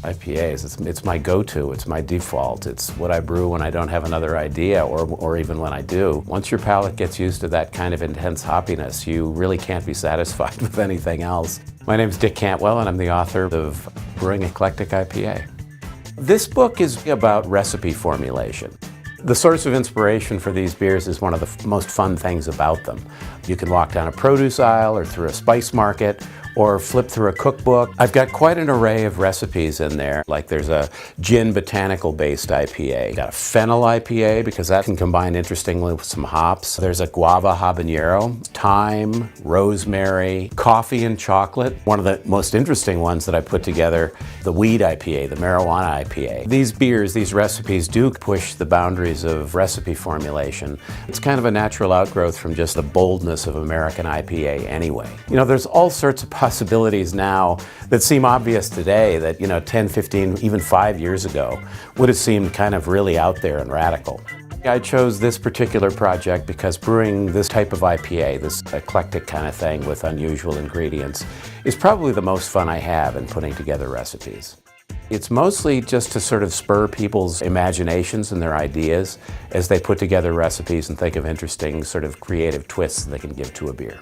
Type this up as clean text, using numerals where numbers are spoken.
IPAs, it's my go-to, it's my default. It's what I brew when I don't have another idea or even when I do. Once your palate gets used to that kind of intense hoppiness, you really can't be satisfied with anything else. My name is Dick Cantwell and I'm the author of Brewing Eclectic IPA. This book is about recipe formulation. The source of inspiration for these beers is one of the most fun things about them. You can walk down a produce aisle or through a spice market or flip through a cookbook. I've got quite an array of recipes in there. Like there's a gin botanical based IPA. Got a fennel IPA because that can combine interestingly with some hops. There's a guava habanero, thyme, rosemary, coffee and chocolate. One of the most interesting ones that I put together, the weed IPA, the marijuana IPA. These beers, these recipes do push the boundaries of recipe formulation. It's kind of a natural outgrowth from just the boldness of American IPA anyway. You know, there's all sorts of possibilities now that seem obvious today that, 10, 15, even 5 years ago would have seemed kind of really out there and radical. I chose this particular project because brewing this type of IPA, this eclectic kind of thing with unusual ingredients, is probably the most fun I have in putting together recipes. It's mostly just to sort of spur people's imaginations and their ideas as they put together recipes and think of interesting sort of creative twists they can give to a beer.